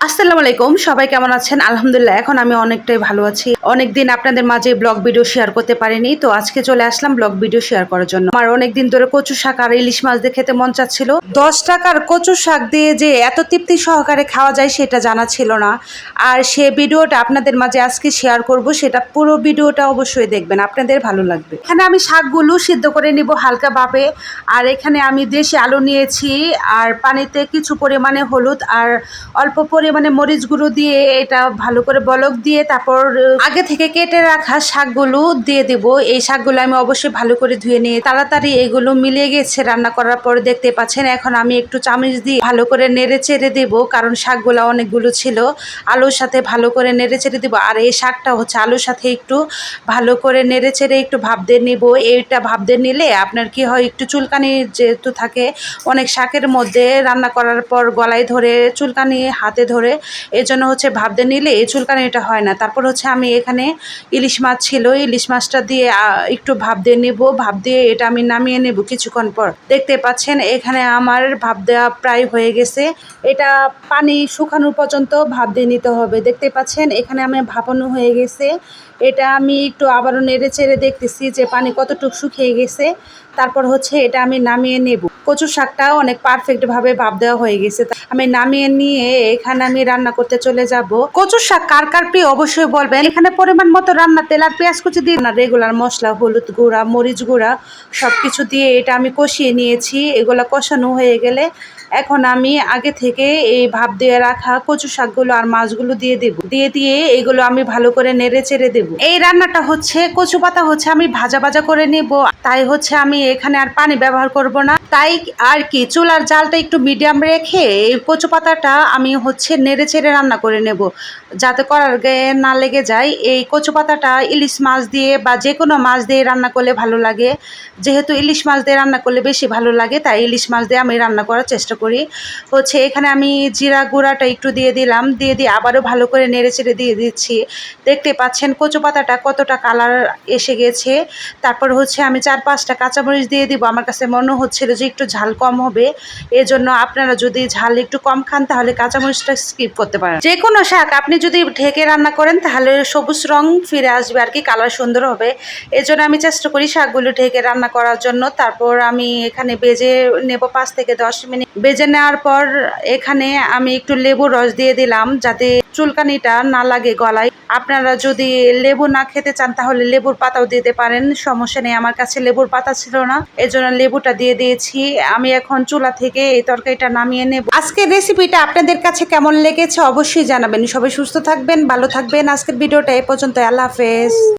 আসসালামু আলাইকুম, সবাই কেমন আছেন? আলহামদুলিল্লাহ, এখন আমি অনেকটাই ভালো আছি। অনেকদিন আপনাদের মাঝে ব্লগ ভিডিও শেয়ার করতে পারিনি, তো আজকে চলে আসলাম ব্লগ ভিডিও শেয়ার করার জন্য। আমার অনেকদিন ধরে কচু শাক আর ইলিশ মাছ দিয়ে খেতে মন চাচ্ছিল। 10 টাকার কচু শাক দিয়ে যে এত তৃপ্তি সহকারে খাওয়া যায় সেটা জানা ছিল না। আর সে ভিডিওটা আপনাদের মাঝে আজকে শেয়ার করব, সেটা পুরো ভিডিওটা অবশ্যই দেখবেন, আপনাদের ভালো লাগবে। এখানে আমি শাকগুলো সিদ্ধ করে নিব হালকা ভাবে। আর এখানে আমি দেশি আলু নিয়েছি, আর পানিতে কিছু পরিমাণে হলুদ আর অল্প পরিমাণে মরিচ গুঁড়ো দিয়ে এটা ভালো করে বলক দিয়ে তারপর আগে থেকে কেটে রাখা শাকগুলো দিয়ে দেব। এই শাকগুলো আমি অবশ্যই ভালো করে ধুয়ে নিয়ে তাড়াতাড়ি এগুলো মিলিয়ে গেছে রান্না করার পর, দেখতে পাচ্ছেন। এখন আমি একটু চামচ দিয়ে ভালো করে নেড়ে চেড়ে দেবো, কারণ শাকগুলো অনেকগুলো ছিল। আলুর সাথে ভালো করে নেড়ে চেড়ে দেবো। আর এই শাকটা হচ্ছে আলুর সাথে একটু ভালো করে নেড়ে চেড়ে একটু ভাপ দিয়ে নিব। এইটা ভাপ দিয়ে নিলে আপনার কি হয়, একটু চুলকানি যেহেতু থাকে অনেক শাকের মধ্যে, রান্না করার পর গলায় ধরে চুলকানি হাতে ধরে, এই জন্য হচ্ছে ভাপ দিয়ে নিলে এই চুলকানিটা হয় না। তারপর হচ্ছে আমি এখানে ইলিশ মাছ ছিল, ইলিশ মাছটা দিয়ে একটু ভাপ দিয়ে নেব। ভাপ দিয়ে এটা আমি নামিয়ে নেব কিছুক্ষণ পর। দেখতে পাচ্ছেন এখানে আমার ভাপ দেওয়া প্রায় হয়ে গেছে। এটা পানি শুকানোর পর্যন্ত ভাপ দিয়ে নিতে হবে। দেখতে পাচ্ছেন এখানে আমার ভাপানো হয়ে গেছে। এটা আমি একটু আবারও নেড়ে চেড়ে দেখতেছি যে পানি কতটুকু শুকিয়ে গেছে। তারপর হচ্ছে এটা আমি নামিয়ে নেব। কচু শাকটাও অনেক পারফেক্টভাবে ভাপ দেওয়া হয়ে গেছে। আমি নামিয়ে নিয়ে এখানে আমি রান্না করতে চলে যাব। কচু শাক কার কার প্রিয় অবশ্যই বলবেন। এখানে পরিমাণ মতো রান্না তেল আর পেঁয়াজ কুচি দিয়ে রেগুলার মশলা, হলুদ গুঁড়া, মরিচ গুঁড়া সবকিছু দিয়ে এটা আমি কষিয়ে নিয়েছি। এগুলো কষানো হয়ে গেলে এখন আমি আগে থেকে এই ভাপ দিয়ে রাখা কচু শাকগুলো আর মাছগুলো দিয়ে দেব। দিয়ে এগুলো আমি ভালো করে নেড়ে চেড়ে দেবো। এই রান্নাটা হচ্ছে কচু পাতা হচ্ছে আমি ভাজা ভাজা করে নেব, তাই হচ্ছে আমি এখানে আর পানি ব্যবহার করব না। তাই আর কি চুলার জালটা একটু মিডিয়াম রেখে এই কচু পাতাটা আমি হচ্ছে নেড়ে চেড়ে রান্না করে নেব, যাতে করার গায়ে না লেগে যায়। এই কচু পাতাটা ইলিশ মাছ দিয়ে বা যে কোনো মাছ দিয়ে রান্না করলে ভালো লাগে। যেহেতু ইলিশ মাছ দিয়ে রান্না করলে বেশি ভালো লাগে, তাই ইলিশ মাছ দিয়ে আমি রান্না করার চেষ্টা করি। হচ্ছে এখানে আমি জিরা গুঁড়াটা একটু দিয়ে দিলাম, দিয়ে আবারও ভালো করে নেড়ে চেড়ে দিয়ে দিচ্ছি। দেখতে পাচ্ছেন কচু পাতাটা কতটা কালার এসে গেছে। তারপর হচ্ছে আমি 4-5টা কাঁচামরিচ দিয়ে দিব। আমার কাছে মনে হচ্ছিল যে একটু ঝাল কম হবে, এজন্য আপনারা যদি ঝাল একটু কম খান তাহলে কাঁচামরিচটা স্কিপ করতে পারেন। যে কোনো শাক আপনি যদি ঢেকে রান্না করেন তাহলে সবুজ রং ফিরে আসবে আর কি, কালার সুন্দর হবে। এজন্য আমি চেষ্টা করি শাকগুলো ঢেকে রান্না করার জন্য। তারপর আমি এখানে ভেজে নেব 5 থেকে 10 মিনিট। ভেজে নেওয়ার পর এখানে আমি একটু লেবুর রস দিয়ে দিলাম, যাতে চুলকানিটা না লাগে গলায়। আপনারা যদি লেবু না খেতে চান তাহলে লেবুর পাতাও দিতে পারেন, সমস্যা নেই। আমার কাছে লেবুর পাতা ছিল না, এজন্য লেবুটা দিয়ে দিয়েছি। আমি এখন চুলা থেকে এই তরকারিটা নামিয়ে নেব। আজকের রেসিপিটা আপনাদের কাছে কেমন লেগেছে অবশ্যই জানাবেন। সবাই সুস্থ থাকবেন, ভালো থাকবেন। আজকের ভিডিওটা এই পর্যন্ত। আল্লাহ হাফেজ।